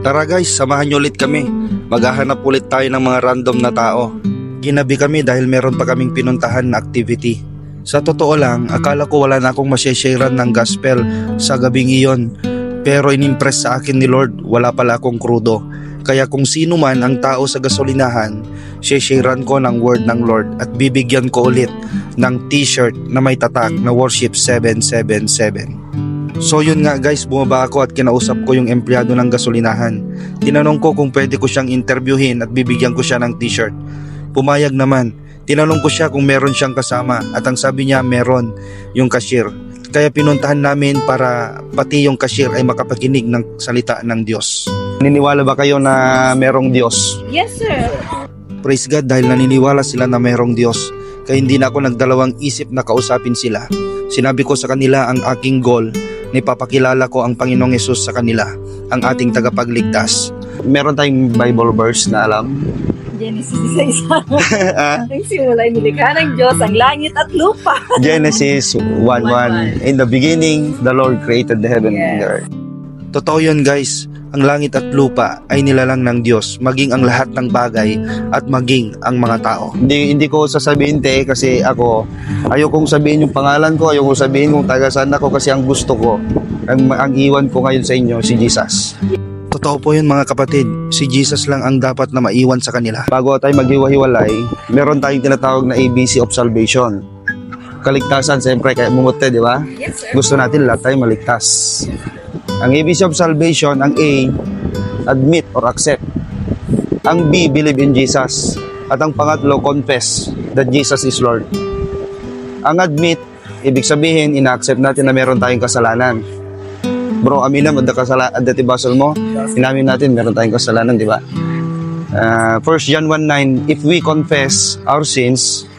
Tara guys, samahan nyo ulit kami. Maghahanap ulit tayo ng mga random na tao. Ginabi kami dahil meron pa kaming pinuntahan na activity. Sa totoo lang, akala ko wala na akong masyesharean ng gospel sa gabing iyon. Pero inimpress sa akin ni Lord, wala pala akong krudo. Kaya kung sino man ang tao sa gasolinahan, shesharean ko ng word ng Lord at bibigyan ko ulit ng t-shirt na may tatak na Worship 777. So yun nga guys, bumaba ako at kinausap ko yung empleyado ng gasolinahan. Tinanong ko kung pwede ko siyang interviewin at bibigyan ko siya ng t-shirt. Pumayag naman. Tinanong ko siya kung meron siyang kasama at ang sabi niya meron, yung cashier. Kaya pinuntahan namin para pati yung cashier ay makapakinig ng salita ng Diyos. Naniniwala ba kayo na merong Diyos? Yes, sir. Praise God dahil naniniwala sila na merong Diyos. Kaya hindi na ako nagdalawang isip na kausapin sila. Sinabi ko sa kanila ang aking goal na ipapakilala ko ang Panginoong Hesus sa kanila, ang ating tagapagligtas. Meron tayong Bible verse na alam? Genesis 1:1. Nagsimula ay nilikha ng Diyos ang langit at lupa. Genesis 1:1. In the beginning, the Lord created the heaven and the earth. Totoo yun guys, ang langit at lupa ay nilalang ng Diyos, maging ang lahat ng bagay at maging ang mga tao. Hindi ko sasabihin kasi ako, ayokong sabihin yung pangalan ko, ayokong sabihin kung taga saan ako kasi ang gusto ko, ang iwan ko ngayon sa inyo, si Jesus. Totoo po yun mga kapatid, si Jesus lang ang dapat na maiwan sa kanila. Bago tayo maghiwa-hiwalay, meron tayong tinatawag na ABC of Salvation. Kaligtasan, siyempre, kaya bumuti, di ba? Yes, sir. Gusto natin lahat tayo maligtas. Ang ABC of Salvation, ang A, admit or accept. Ang B, believe in Jesus. At ang pangatlo, confess that Jesus is Lord. Ang admit, ibig sabihin, ina-accept natin na meron tayong kasalanan. Bro, aminam at datibasol mo, inamin natin meron tayong kasalanan, di ba? 1 John 1:9, if we confess our sins,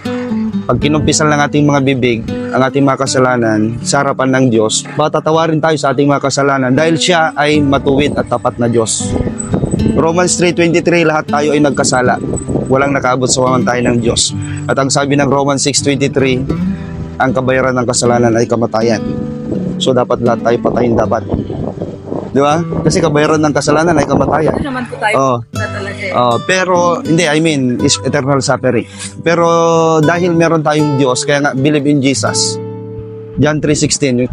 pag kinumpisan lang ating mga bibig, ang ating mga kasalanan sa harapan ng Diyos, patatawarin tayo sa ating mga kasalanan dahil siya ay matuwid at tapat na Diyos. Romans 3:23, lahat tayo ay nagkasala. Walang nakaabot sa pamantayan ng Diyos. At ang sabi ng Romans 6:23, ang kabayaran ng kasalanan ay kamatayan. So dapat lahat tayo patayin dapat. Di ba? Kasi kabayaran ng kasalanan ay kamatayan. Ano naman po tayo na talaga pero hindi, I mean, is eternal suffering. Pero dahil meron tayong Diyos, kaya nga believe in Jesus. John 3:16,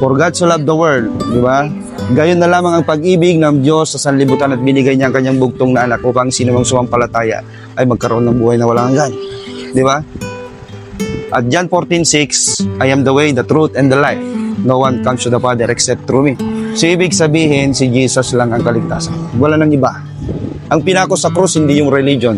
for God so loved the world, di ba? Gayon na lamang ang pag-ibig ng Diyos sa sanlibutan at binigay niya ang kanyang bugtong na anak upang sino mang sumampalataya ay magkaroon ng buhay na walang hanggan. Di ba? At John 14:6, I am the way, the truth, and the life. No one comes to the Father except through me. So ibig sabihin, si Jesus lang ang kaligtasan. Wala nang iba. Ang pinako sa krus, hindi yung religion.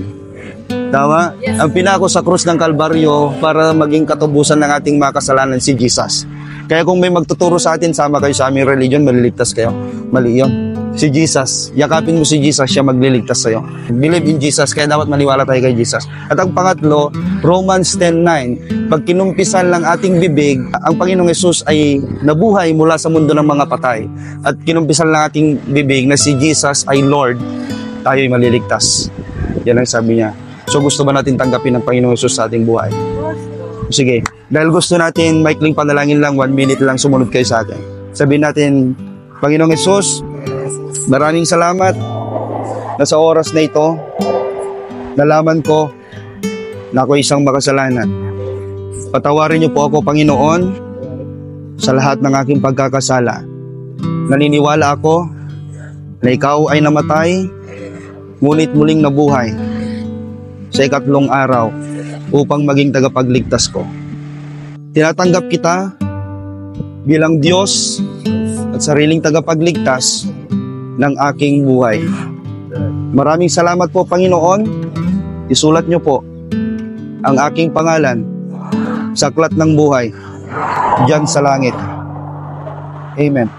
Tama? Yes. Ang pinako sa krus ng Kalbaryo para maging katubusan ng ating mga kasalanan, si Jesus. Kaya kung may magtuturo sa atin, sama kayo sa aming religion, maliligtas kayo. Mali yun. Si Jesus, yakapin mo si Jesus, siya magliligtas sa'yo. Believe in Jesus, kaya dapat maniwala tayo kay Jesus. At ang pangatlo, Romans 10:9, pag kinumpisan lang ating bibig, ang Panginoong Hesus ay nabuhay mula sa mundo ng mga patay. At kinumpisan lang ating bibig na si Jesus ay Lord, tayo ay maliligtas. Yan ang sabi niya. So gusto ba natin tanggapin ang Panginoong Hesus sa ating buhay? Sige, dahil gusto natin, maikling panalangin lang, 1 minute lang, sumunod kayo sa akin. Sabihin natin, Panginoong Hesus, maraming salamat na sa oras na ito, nalaman ko na ako isang makasalanan. Patawarin niyo po ako, Panginoon, sa lahat ng aking pagkakasala. Naniniwala ako na ikaw ay namatay, ngunit muling nabuhay sa ikatlong araw upang maging tagapagligtas ko. Tinatanggap kita bilang Diyos at sariling tagapagligtas ng aking buhay. Maraming salamat po, Panginoon. Isulat niyo po ang aking pangalan sa aklat ng buhay diyan sa langit. Amen.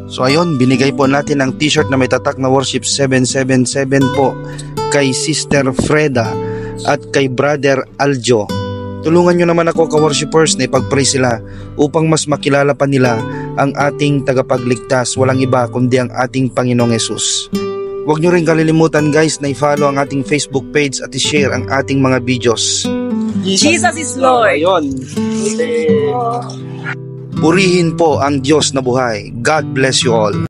So ayun, binigay po natin ang t-shirt na may tatak na Worship 777 po kay Sister Freda at kay Brother Aljo. Tulungan nyo naman ako ka-worshipers na ipag-pray sila upang mas makilala pa nila ang ating tagapagligtas, walang iba kundi ang ating Panginoong Hesus. Huwag nyo rin kalilimutan guys na i-follow ang ating Facebook page at i-share ang ating mga videos. Jesus is Lord. Ayun. Purihin po ang Diyos na buhay. God bless you all.